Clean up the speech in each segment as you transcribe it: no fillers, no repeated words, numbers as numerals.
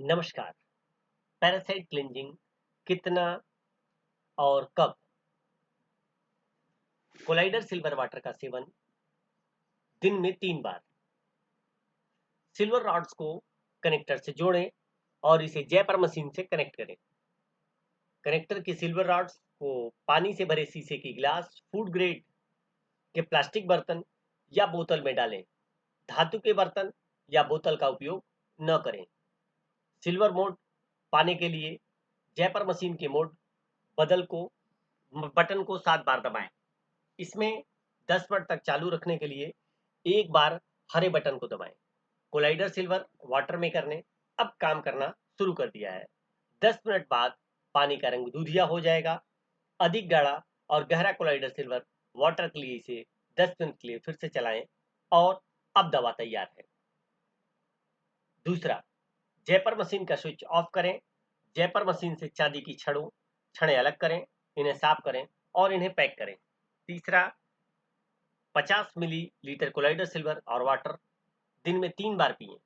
नमस्कार। Parasite cleansing कितना और कब? कोलाइडर सिल्वर वाटर का सेवन दिन में 3 बार। सिल्वर रॉड्स को कनेक्टर से जोड़ें और इसे जैपर मशीन से कनेक्ट करें। कनेक्टर की सिल्वर रॉड्स को पानी से भरे शीशे की गिलास, फूड ग्रेड के प्लास्टिक बर्तन या बोतल में डालें। धातु के बर्तन या बोतल का उपयोग न करें। सिल्वर मोड पाने के लिए जैपर मशीन के मोड बदल को बटन को 7 बार दबाएं। इसमें 10 मिनट तक चालू रखने के लिए एक बार हरे बटन को दबाएं। कोलाइडर सिल्वर वाटर मेकर ने अब काम करना शुरू कर दिया है। 10 मिनट बाद पानी का रंग दूधिया हो जाएगा। अधिक गाढ़ा और गहरा कोलाइडर सिल्वर वाटर के लिए इसे 10 मिनट के लिए फिर से चलाएं और अब दवा तैयार है। दूसरा, जैपर मशीन का स्विच ऑफ करें। जैपर मशीन से चांदी की छड़ें अलग करें, इन्हें साफ करें और इन्हें पैक करें। तीसरा, 50 मिलीलीटर कोलाइडर सिल्वर और वाटर दिन में 3 बार पिएं।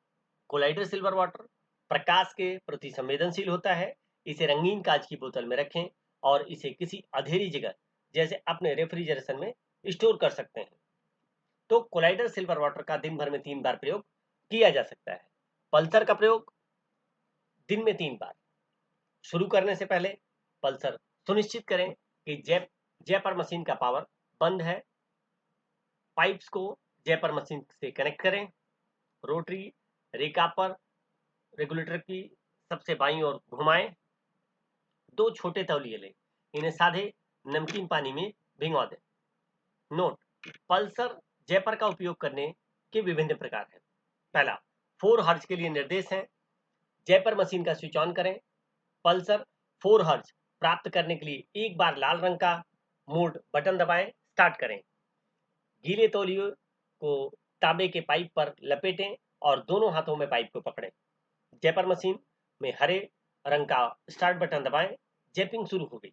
कोलाइडर सिल्वर वाटर प्रकाश के प्रति संवेदनशील होता है। इसे रंगीन कांच की बोतल में रखें और इसे किसी अंधेरी जगह जैसे अपने रेफ्रिजरेशन में स्टोर कर सकते हैं। तो कोलाइडर सिल्वर वाटर का दिन भर में 3 बार प्रयोग किया जा सकता है। पल्सर का प्रयोग दिन में 3 बार। शुरू करने से पहले पल्सर सुनिश्चित करें कि जैपर मशीन का पावर बंद है। पाइप्स को जैपर मशीन से कनेक्ट करें। रोटरी रेकापर रेगुलेटर की सबसे बाईं ओर घुमाएं। 2 छोटे तौलिए लें, इन्हें सादे नमकीन पानी में भिगो दें। नोट, पल्सर जैपर का उपयोग करने के विभिन्न प्रकार हैं। पहला, 4 हर्ट्ज के लिए निर्देश है। जैपर मशीन का स्विच ऑन करें। पल्सर 4 हर्ट्ज प्राप्त करने के लिए एक बार लाल रंग का मोड बटन दबाएं, स्टार्ट करें। गीले तौलिए को तांबे के पाइप पर लपेटें और दोनों हाथों में पाइप को पकड़ें। जैपर मशीन में हरे रंग का स्टार्ट बटन दबाएं। जैपिंग शुरू हो गई।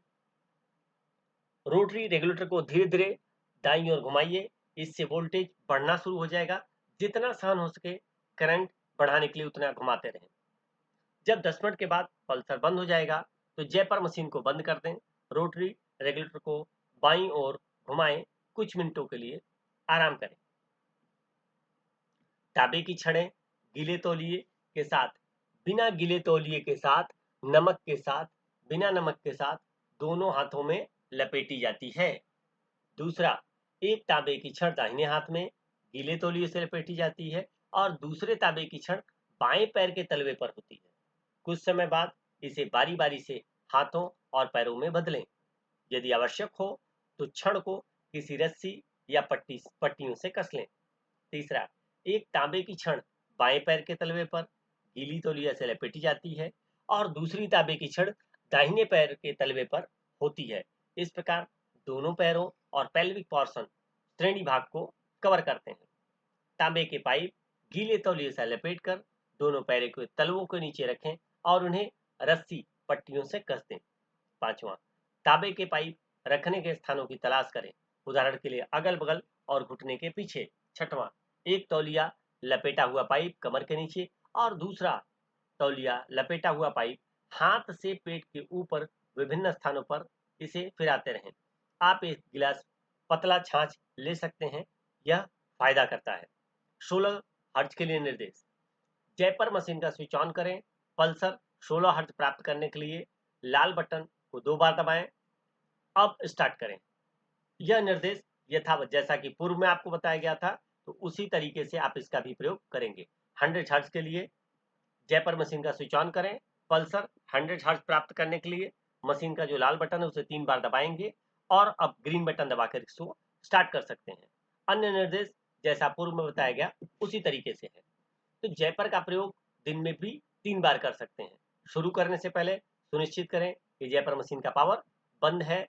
रोटरी रेगुलेटर को धीरे धीरे दाईं ओर घुमाइए, इससे वोल्टेज बढ़ना शुरू हो जाएगा। जितना सहन हो सके करंट बढ़ाने के लिए उतना घुमाते रहें। जब 10 मिनट के बाद पल्सर बंद हो जाएगा तो जैपर मशीन को बंद कर दें। रोटरी रेगुलेटर को बाईं ओर घुमाएं, कुछ मिनटों के लिए आराम करें। तांबे की छड़ें गीले तौलिए के साथ, बिना गीले तौलिए के साथ, नमक के साथ, बिना नमक के साथ दोनों हाथों में लपेटी जाती है। दूसरा, एक तांबे की छड़ दाहिने हाथ में गीले तौलिए से लपेटी जाती है और दूसरे तांबे की छड़ बाएं पैर के तलवे पर होती है। कुछ समय बाद इसे बारी बारी से हाथों और पैरों में बदलें। यदि आवश्यक हो तो छड़ को किसी रस्सी या पट्टियों से कस लें। तीसरा, एक तांबे की छड़ बाएं पैर के तलवे पर गीली तौलिया से लपेटी जाती है और दूसरी तांबे की छड़ दाहिने पैर के तलवे पर होती है। इस प्रकार दोनों पैरों और पेल्विक पोर्शन श्रेणी भाग को कवर करते हैं। तांबे के पाइप गीले तौलिए से लपेटकर दोनों पैरों के तलवों के नीचे रखें और उन्हें रस्सी पट्टियों से कस दें। पांचवा, तांबे के पाइप रखने के स्थानों की तलाश करें, उदाहरण के लिए अगल बगल और घुटने के पीछे। छठवां, एक तौलिया लपेटा हुआ पाइप कमर के नीचे और दूसरा तौलिया लपेटा हुआ पाइप हाथ से पेट के ऊपर विभिन्न स्थानों पर इसे फिराते रहें। आप एक गिलास पतला छाछ ले सकते हैं, यह फायदा करता है। 16 हर्ट्ज के लिए निर्देश। जैपर मशीन का स्विच ऑन करें। पल्सर 16 हर्ट्ज प्राप्त करने के लिए लाल बटन को 2 बार दबाएं। अब स्टार्ट करें। यह निर्देश यथावत जैसा कि पूर्व में आपको बताया गया था, तो उसी तरीके से आप इसका भी प्रयोग करेंगे। 100 हर्ट्ज के लिए जैपर मशीन का स्विच ऑन करें। पल्सर 100 हर्ट्ज प्राप्त करने के लिए मशीन का जो लाल बटन है उसे 3 बार दबाएंगे और अब ग्रीन बटन दबाकर इसको स्टार्ट कर सकते हैं। अन्य निर्देश जैसा पूर्व में बताया गया उसी तरीके से है। तो जैपर का प्रयोग दिन में भी 3 बार कर सकते हैं। शुरू करने से पहले सुनिश्चित करें कि जैपर मशीन का पावर बंद है।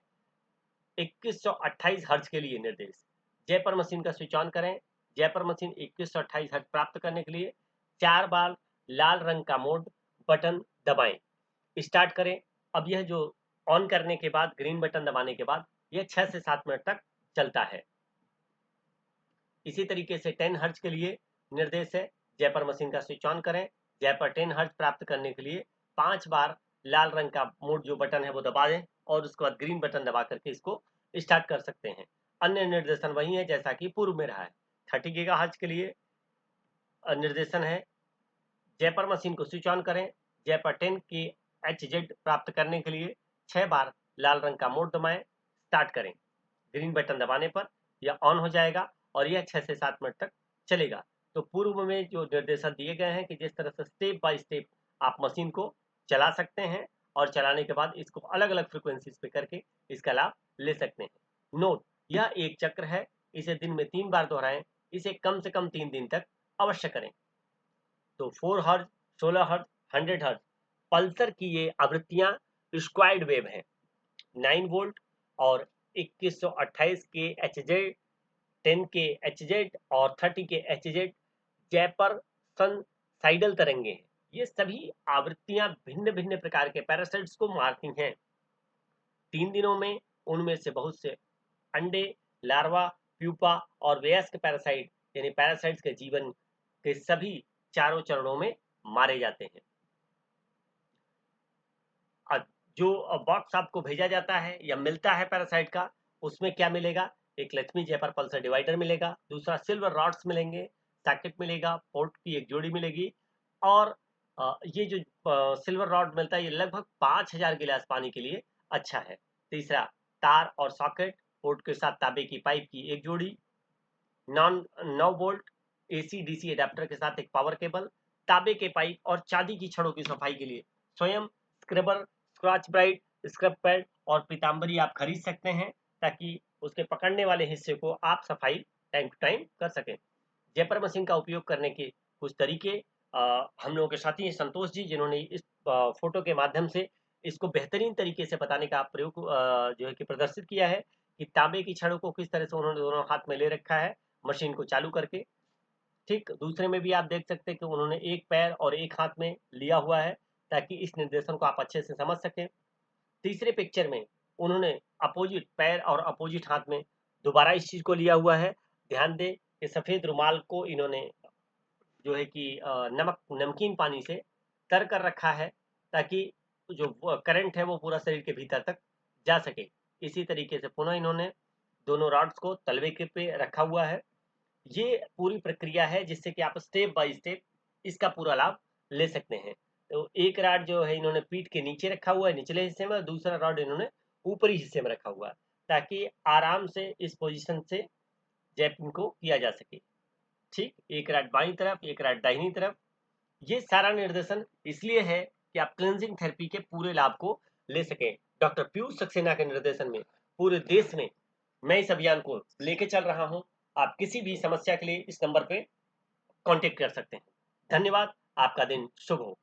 2128 हर्ट्ज के लिए निर्देश। जैपर मशीन का स्विच ऑन करें। जैपर मशीन 2128 हर्ट्ज प्राप्त करने के लिए 4 बार लाल रंग का मोड बटन दबाएं, स्टार्ट करें। अब यह जो ऑन करने के बाद ग्रीन बटन दबाने के बाद यह 6 से 7 मिनट तक चलता है। इसी तरीके से 10 हर्ट्ज के लिए निर्देश है। जैपर मशीन का स्विच ऑन करें। जयपर 10 हर्ट्ज प्राप्त करने के लिए 5 बार लाल रंग का मोड जो बटन है वो दबा दें और उसके बाद ग्रीन बटन दबा करके इसको स्टार्ट कर सकते हैं। अन्य निर्देशन वही है जैसा कि पूर्व में रहा है। 30 गीगाहर्ट्ज के लिए निर्देशन है, जयपर मशीन को स्विच ऑन करें, जयपर 10 की HZ प्राप्त करने के लिए 6 बार लाल रंग का मोड दबाएं, स्टार्ट करें। ग्रीन बटन दबाने पर यह ऑन हो जाएगा और यह 6 से 7 मिनट तक चलेगा। तो पूर्व में जो निर्देशन दिए गए हैं कि जिस तरह से स्टेप बाय स्टेप आप मशीन को चला सकते हैं और चलाने के बाद इसको अलग अलग फ्रिक्वेंसीज पे करके इसका लाभ ले सकते हैं। नोट, यह एक चक्र है, इसे दिन में 3 बार दोहराएं, इसे कम से कम 3 दिन तक अवश्य करें। तो 4 हर्ट्ज, 16 हर्ट्ज, 100 हर्ट्ज पल्सर की ये आवृत्तियां स्क्वायर्ड वेव हैं। 9 वोल्ट और 2128 के HZ, 10 के HZ और 30 के HZ जैपरसन तरंगे हैं। ये सभी आवृत्तियां भिन्न भिन्न प्रकार के पैरासाइट्स को मारती हैं। 3 दिनों में उनमें से बहुत से अंडे, लार्वा, प्यूपा और वयस्क पैरासाइट यानी पैरासाइट्स के जीवन के सभी चारों चरणों में मारे जाते हैं। जो बॉक्स आपको भेजा जाता है या मिलता है पैरासाइट का, उसमें क्या मिलेगा? एक लक्ष्मी जयपर पल्सर डिवाइडर मिलेगा, दूसरा सिल्वर रॉड्स मिलेंगे, सैकेट मिलेगा, पोर्ट की एक जोड़ी मिलेगी और ये जो सिल्वर रॉड मिलता है ये लगभग 5000 गिलास पानी के लिए अच्छा है। तीसरा, तार और सॉकेट, पोर्ट के साथ तांबे की पाइप की एक जोड़ी, 9 वोल्ट AC DC एडाप्टर के साथ एक पावर केबल, तांबे के पाइप और चांदी की छड़ों की सफाई के लिए स्वयं स्क्रबर, स्क्रॉच ब्राइट, स्क्रब पैड और पीताम्बरी आप खरीद सकते हैं ताकि उसके पकड़ने वाले हिस्से को आप सफाई टाइम टू टाइम कर सकें। जयपर मशीन का उपयोग करने के कुछ तरीके हम लोगों के साथी हैं संतोष जी, जिन्होंने इस फोटो के माध्यम से इसको बेहतरीन तरीके से बताने का प्रयोग जो है कि प्रदर्शित किया है कि तांबे की छड़ों को किस तरह से उन्होंने दोनों हाथ में ले रखा है मशीन को चालू करके। ठीक दूसरे में भी आप देख सकते हैं कि उन्होंने एक पैर और एक हाथ में लिया हुआ है ताकि इस निर्देशन को आप अच्छे से समझ सकें। तीसरे पिक्चर में उन्होंने अपोजिट पैर और अपोजिट हाथ में दोबारा इस चीज को लिया हुआ है। ध्यान दें कि सफेद रुमाल को इन्होंने जो है कि नमकीन पानी से तर कर रखा है ताकि जो करंट है वो पूरा शरीर के भीतर तक जा सके। इसी तरीके से पुनः इन्होंने दोनों रॉड्स को तलवे के पे रखा हुआ है। ये पूरी प्रक्रिया है जिससे कि आप स्टेप बाय स्टेप इसका पूरा लाभ ले सकते हैं। तो एक रॉड जो है इन्होंने पीठ के नीचे रखा हुआ है निचले हिस्से में और दूसरा रॉड इन्होंने ऊपरी हिस्से में रखा हुआ है ताकि आराम से इस पोजीशन से जैपिंग को किया जा सके। ठीक, एक रॉड बाईं तरफ, एक रॉड दाहिनी तरफ। ये सारा निर्देशन इसलिए है कि आप क्लेंजिंग थेरेपी के पूरे लाभ को ले सकें। डॉक्टर पीयूष सक्सेना के निर्देशन में पूरे देश में मैं इस अभियान को लेके चल रहा हूं। आप किसी भी समस्या के लिए इस नंबर पे कांटेक्ट कर सकते हैं। धन्यवाद, आपका दिन शुभ हो।